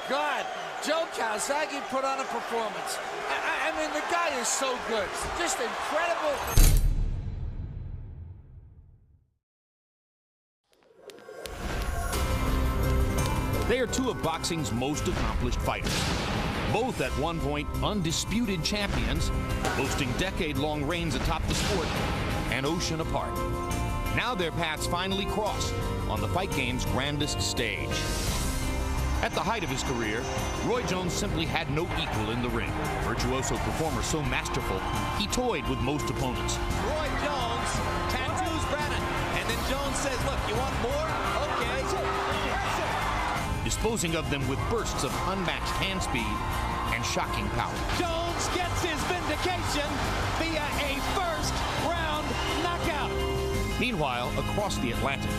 God. Joe Calzaghe put on a performance. I mean, the guy is so good. Just incredible. They are two of boxing's most accomplished fighters. Both at one point undisputed champions, boasting decade-long reigns atop the sport, an ocean apart. Now their paths finally cross on the fight game's grandest stage. At the height of his career, Roy Jones simply had no equal in the ring. Virtuoso performer so masterful, he toyed with most opponents. Roy Jones tattoos Brennan, and then Jones says, look, you want more? Okay. Disposing of them with bursts of unmatched hand speed and shocking power. Jones gets his vindication via a first-round knockout. Meanwhile, across the Atlantic,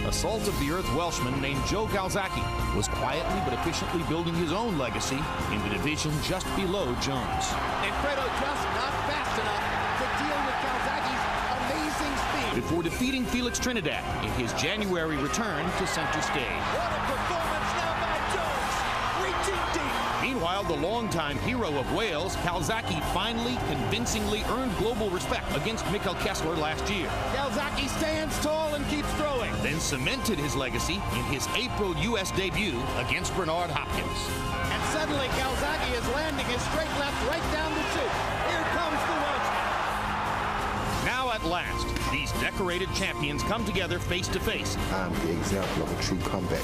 a salt-of-the-earth Welshman named Joe Calzaghe was quietly but efficiently building his own legacy in the division just below Jones. And Fredo just not fast enough to deal with Calzaghe's amazing speed. Before defeating Felix Trinidad in his January return to center stage. What a performance now by Jones, reaching deep. Meanwhile, the longtime hero of Wales, Calzaghe, finally convincingly earned global respect against Mikkel Kessler last year. Calzaghe stands tall and keeps throwing. Then cemented his legacy in his April U.S. debut against Bernard Hopkins. And suddenly Calzaghe is landing his straight left right down the chute. Here comes the Welshman. Now at last, these decorated champions come together face to face. I'm the example of a true comeback.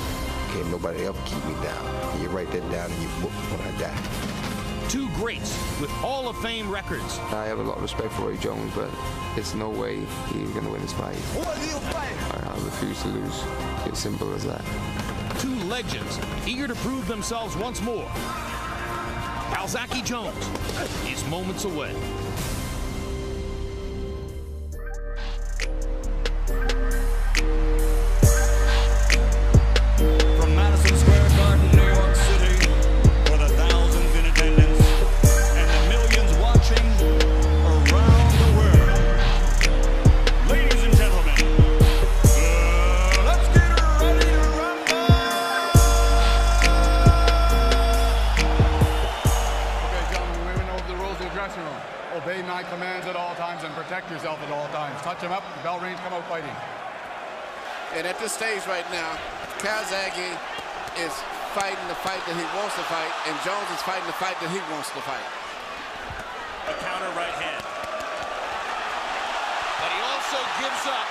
Can't nobody ever keep me down. And you write that down in your book when I die. Two greats with Hall of Fame records. I have a lot of respect for Roy Jones, but there's no way he's going to win this fight. What are you fighting? I refuse to lose. It's simple as that. Two legends eager to prove themselves once more. Calzaghe Jones is moments away. From Madison Square Garden, New York City, for the thousands in attendance and the millions watching around the world. Ladies and gentlemen, let's get ready to rumble! Okay, gentlemen, we went over the rules of the dressing room. Obey my commands at all times and protect yourself at all times. Touch him up, the bell rings, come out fighting. And at this stage right now, Calzaghe is fighting the fight that he wants to fight, and Jones is fighting the fight that he wants to fight. A counter right hand. But he also gives up.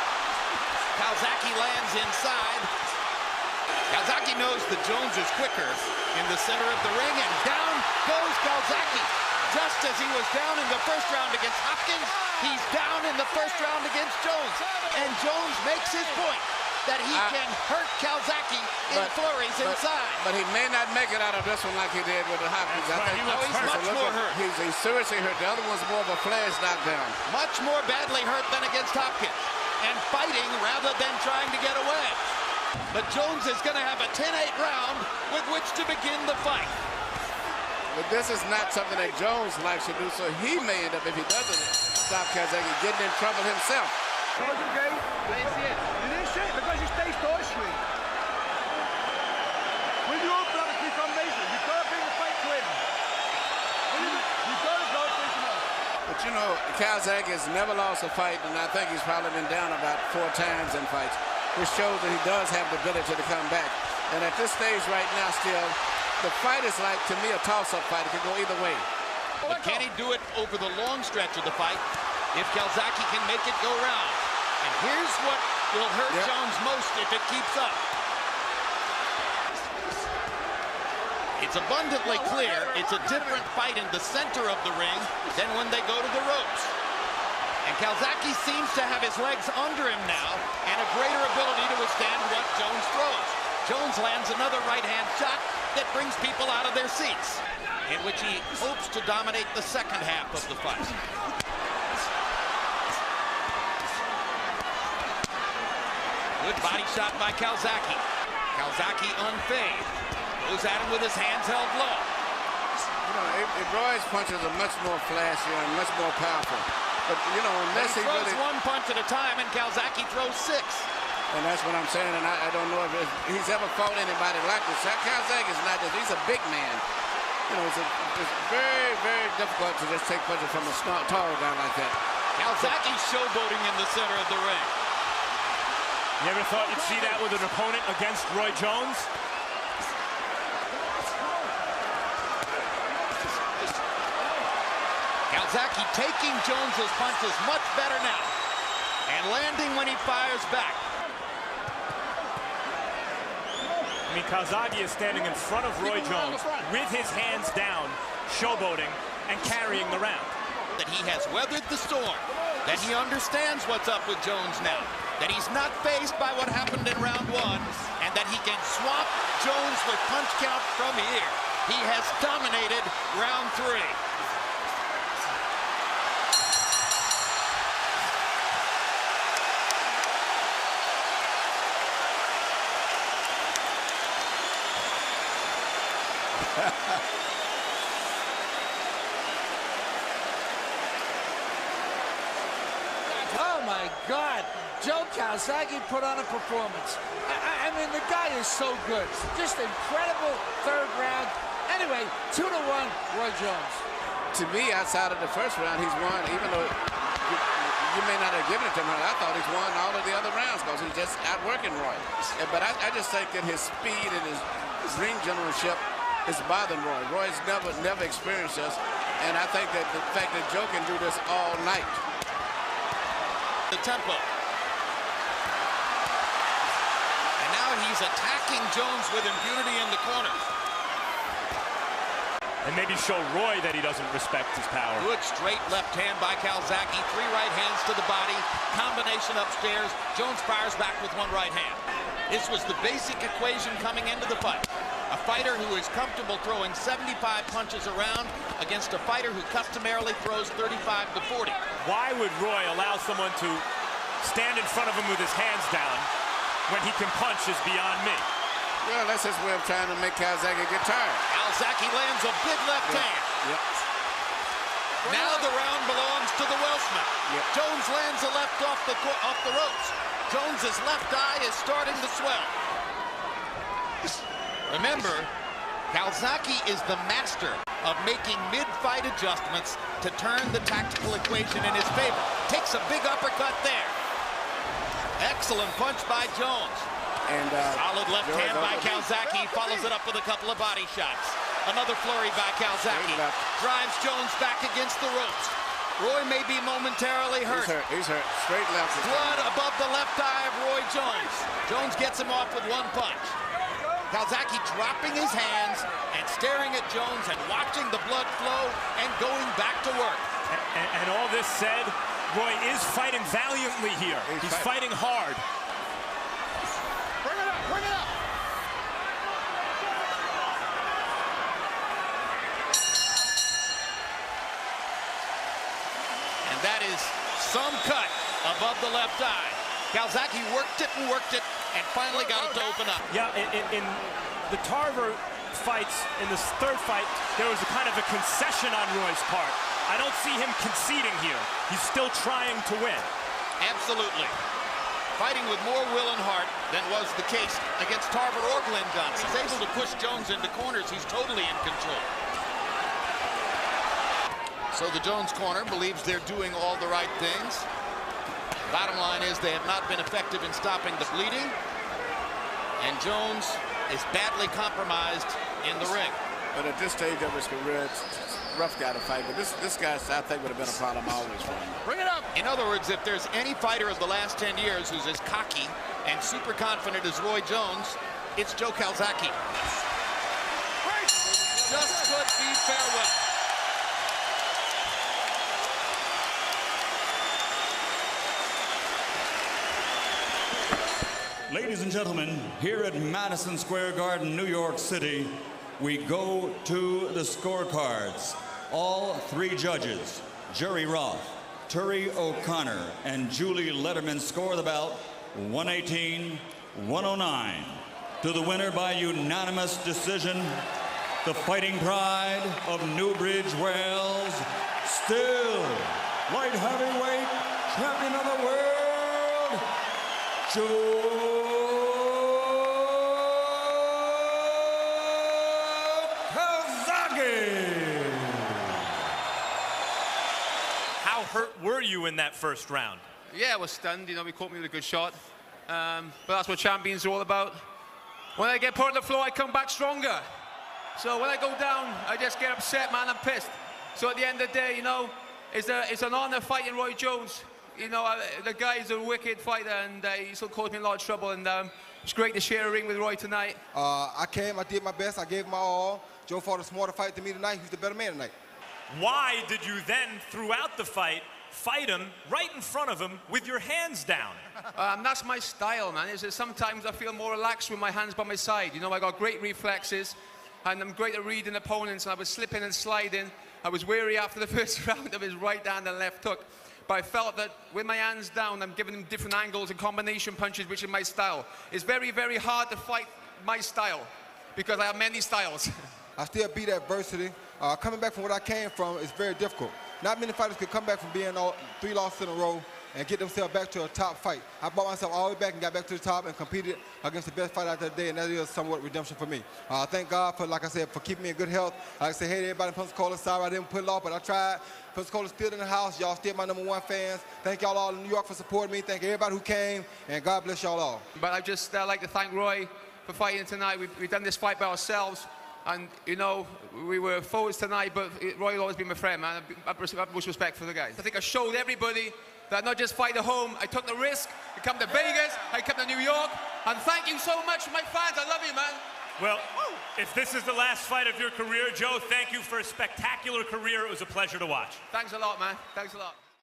Calzaghe lands inside. Calzaghe knows that Jones is quicker in the center of the ring, and down goes Calzaghe. Just as he was down in the first round against Hopkins, he's down in the first round against Jones. And Jones makes his point that he can hurt Calzaghe in flurries inside. But he may not make it out of this one like he did with the Hopkins. I think he's much more hurt. He's seriously hurt. The other one's more of a flash knockdown. Much more badly hurt than against Hopkins. And fighting rather than trying to get away. But Jones is going to have a 10-8 round with which to begin the fight. But this is not something that Jones likes to do, so he may end up, if he doesn't stop Calzaghe, getting in trouble himself. You didn't say it because you stay stationary. When you open up a kick combination, you gotta bring the fight to him. You gotta go finish him off. But you know, Calzaghe has never lost a fight, and I think he's probably been down about 4 times in fights, which shows that he does have the ability to come back. And at this stage right now still, the fight is like, to me, a toss-up fight. It can go either way. But can he do it over the long stretch of the fight if Calzaghe can make it go round? And here's what will hurt Jones most if it keeps up. It's abundantly clear it's a different fight in the center of the ring than when they go to the ropes. And Calzaghe seems to have his legs under him now and a greater ability to withstand what Jones throws. Jones lands another right-hand shot that brings people out of their seats, in which he hopes to dominate the second half of the fight. Good body shot by Calzaghe. Calzaghe unfazed. Goes at him with his hands held low. You know, Roy's punches are much more flashier and much more powerful. But, you know, unless he throws really... one punch at a time, and Calzaghe throws 6. And that's what I'm saying, and I don't know if he's ever fought anybody like this. Calzaghe is not just, he's a big man. You know, it's very, very difficult to just take punches from a tall guy like that. Calzaghe showboating in the center of the ring. You ever thought you'd see that with an opponent against Roy Jones? Calzaghe taking Jones's punches much better now and landing when he fires back. I mean, Calzaghe is standing in front of Roy Jones with his hands down, showboating and carrying the round. That he has weathered the storm, that he understands what's up with Jones now, that he's not fazed by what happened in round one, and that he can swamp Jones with punch count from here. He has dominated round three. Oh my God, Joe Calzaghe put on a performance. I mean, the guy is so good. Just incredible third round. Anyway, 2-1, Roy Jones. To me, outside of the first round, he's won, even though you may not have given it to him. I thought he's won all of the other rounds because he's just outworking Roy. But I just think that his speed and his ring generalship is bothering Roy. Roy's never experienced this, and I think that the fact that Joe can do this all night. The tempo. And now he's attacking Jones with impunity in the corner. And maybe show Roy that he doesn't respect his power. Good straight left hand by Calzaghe. 3 right hands to the body. Combination upstairs. Jones fires back with 1 right hand. This was the basic equation coming into the fight. A fighter who is comfortable throwing 75 punches around against a fighter who customarily throws 35 to 40. Why would Roy allow someone to stand in front of him with his hands down when he can punch is beyond me. Well, that's his way of trying to make Calzaghe get tired. Calzaghe lands a big left hand. Yep. Now the round belongs to the Welshman. Yep. Jones lands a left off the ropes. Jones's left eye is starting to swell. Remember, Calzaghe is the master of making mid-fight adjustments to turn the tactical equation in his favor. Takes a big uppercut there. Excellent punch by Jones. And solid left hand by Calzaghe. Follows it up with a couple of body shots. Another flurry by Calzaghe. Drives Jones back against the ropes. Roy may be momentarily hurt. He's hurt. Straight left. Blood above the left eye of Roy Jones. Jones gets him off with 1 punch. Calzaghe dropping his hands and staring at Jones and watching the blood flow and going back to work. And all this said, Roy is fighting valiantly here. He's fighting hard. Bring it up, bring it up. And that is some cut above the left eye. Calzaghe worked it and finally got it to open up. Yeah, in the Tarver fights, in this third fight, there was a kind of a concession on Roy's part. I don't see him conceding here. He's still trying to win. Absolutely. Fighting with more will and heart than was the case against Tarver or Glenn Johnson. He's able to push Jones into corners. He's totally in control. So the Jones corner believes they're doing all the right things. Bottom line is they have not been effective in stopping the bleeding. And Jones is badly compromised in the ring. But at this stage of his career, it's a rough guy to fight. But this guy, I think, would have been a problem always for him. Bring it up. In other words, if there's any fighter of the last 10 years who's as cocky and super confident as Roy Jones, it's Joe Calzaghe. Just could be farewell. Ladies and gentlemen, here at Madison Square Garden, New York City, we go to the scorecards. All 3 judges, Jerry Roth, Terry O'Connor, and Julie Letterman score the bout 118-109. To the winner by unanimous decision, the fighting pride of Newbridge, Wales, still light heavyweight champion of the world, Calzaghe. How hurt were you in that first round? Yeah, I was stunned. You know, he caught me with a good shot. But that's what champions are all about. When I get put on the floor, I come back stronger. So when I go down, I just get upset, man. I'm pissed. So at the end of the day, you know, it's an honor fighting Roy Jones. You know, the guy's a wicked fighter, and he still caused me a lot of trouble. And it's great to share a ring with Roy tonight. I came, I did my best, I gave my all. Joe fought a smarter fight than me tonight. He's the better man tonight. Why did you then, throughout the fight him right in front of him with your hands down? That's my style, man. Sometimes I feel more relaxed with my hands by my side. You know, I got great reflexes, and I'm great at reading opponents, and I was slipping and sliding. I was wary after the first round of his right hand and left hook. But I felt that with my hands down, I'm giving him different angles and combination punches, which is my style. It's very, very hard to fight my style, because I have many styles. I still beat adversity. Coming back from what I came from is very difficult. Not many fighters could come back from being 3 losses in a row and get themselves back to a top fight. I brought myself all the way back and got back to the top and competed against the best fighter out there today, and that is somewhat redemption for me. Thank God for, like I said, for keeping me in good health. Like I said, hey to everybody in Pensacola, sorry I didn't pull it off, but I tried. Pensacola's still in the house. Y'all still my #1 fans. Thank y'all all in New York for supporting me. Thank everybody who came, and God bless y'all all. But I just like to thank Roy for fighting tonight. We've done this fight by ourselves. And, you know, we were forwards tonight, but Roy will always be my friend, man. I have much respect for the guys. I think I showed everybody that not just fight at home. I took the risk. I come to Vegas. I come to New York. And thank you so much, my fans. I love you, man. Well, if this is the last fight of your career, Joe, thank you for a spectacular career. It was a pleasure to watch. Thanks a lot, man. Thanks a lot.